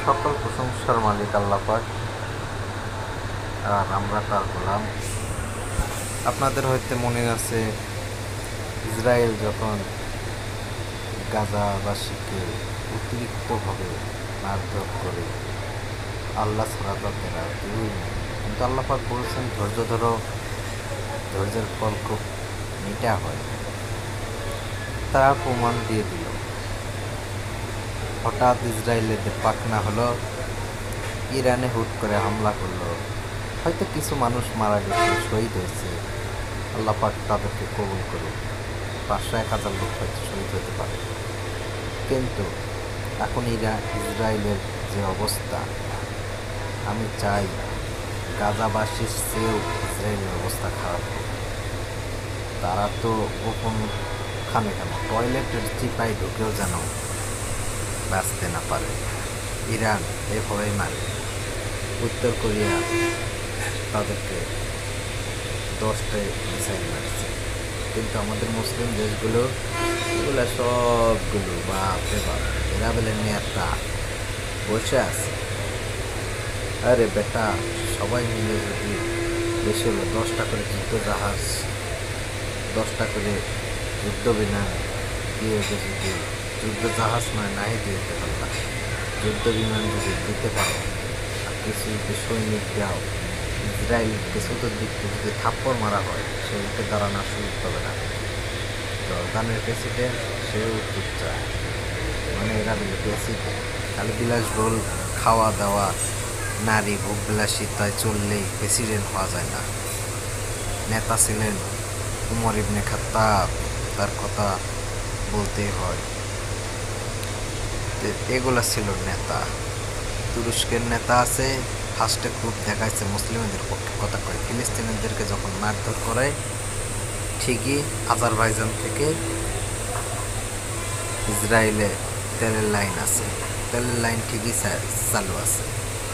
সকল প্রশংসার মালিক আল্লাহ পাক, আর আমরা তার গোলাম। আপনাদের হয়তো মনে আছে, ইসরায়েল যখন গাজাবাসীকে অতিরিক্তভাবে মারধর করে, আল্লাহ ছাড়া তাদের আর কেউই নেই। কিন্তু আল্লাহ পাক বলছেন, ধৈর্য ধরো, ধৈর্যের ফল খুব মিঠা হয়। তারা প্রমাণ দিয়ে দিল। হঠাৎ ইসরায়েলের পাকনা হলো, ইরানে হুট করে হামলা করলো। হয়তো কিছু মানুষ মারা গেছে, শহীদ হয়েছে, আল্লাহ পাক তাদেরকে কবুল করুক। 500-1000 লোক হয়তো শহীদ হতে পারে। কিন্তু এখন ইসরায়েলের যে অবস্থা, আমি চাই গাজাবাসীর চেয়েও ইসরায়েলের অবস্থা খারাপ হোক। তারা তো গোপন খানে কেন টয়লেটের চিপায় ঢুকেও যেন বাঁচতে না পারে। ইরান এভাবেই মারে। উত্তর কোরিয়া তাদেরকে 10টায় মিসাইল মারছে। কিন্তু আমাদের মুসলিম দেশগুলো, এগুলো সবগুলো বাপরে বাপ, এরা বলে নেতা বসে আছে। আরে বেটা, সবাই মিলে যদি বেশি হলো 10টা করে যুদ্ধ জাহাজ, 10টা করে যুদ্ধ বিমান দিয়ে যদি যুদ্ধ জাহাজ নয় নাই দিতে পারলাম, যুদ্ধ বিমান যদি দিতে পারো, আর কিছু যদি সৈনিক দাও, ইসরায়েলকে চতুর্দিক থেকে যদি থাপ্পড় মারা হয়, সেগুলোকে দাঁড়ানোর সুযোগ পাবে না। জর্দানের প্রেসিডেন্ট, সেও চুপ চায়। মানে এরা বলে প্রেসিডেন্ট খালি বিলাসবহুল খাওয়া দাওয়া, নারী ভোগ বিলাসিতায় চললেই প্রেসিডেন্ট হওয়া যায় না। নেতা ছিলেন উমর ইবনে খাত্তাব, তার কথা বলতেই হয়। এগুলা ছিল নেতা। তুরস্কের নেতা আছে, ফার্স্টে খুব দেখাইছে মুসলিমদের পক্ষে কথা কয়। ফিলিস্তিনিদেরকে যখন মারধর করে, ঠিকই আজারবাইজান থেকে ইসরায়েলে তেলের লাইন আছে, তেলের লাইন ঠিকই চালু আছে।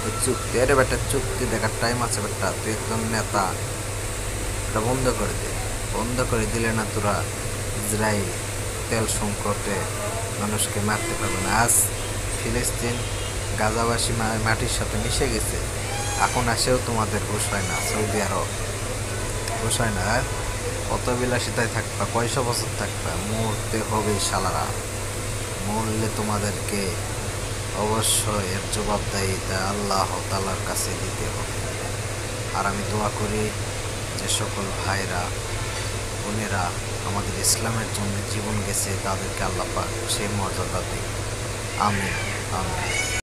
তো চুক্তি, আরে বেটা চুক্তি দেখার টাইম আছে বেটা, তুই একজন নেতা, এটা বন্ধ করে দে। বন্ধ করে দিলে না তোরা ইসরায়েল তেল সংকটে মানুষকে মারতে পারবে না। আজ ফিলিস্তিন গাজাবাসী মাটির সাথে মিশে গেছে, এখন আসেও তোমাদের হুঁশ হয় না। সৌদি আরব হুঁশ হয় না। কত বিলাসিতায় থাকবা, কয়শো বছর থাকবা, মরতে হবে শালারা। মরলে তোমাদেরকে অবশ্যই এর জবাবদাহিতা আল্লাহ তাআলার কাছে দিতে হবে। আর আমি দোয়া করি, যে সকল ভাইরা বোনেরা আমাদের ইসলামের জন্য জীবন গেছে, তাদেরকে আল্লাহ পাক সেই মর্যাদা দিক। আমিন আমিন।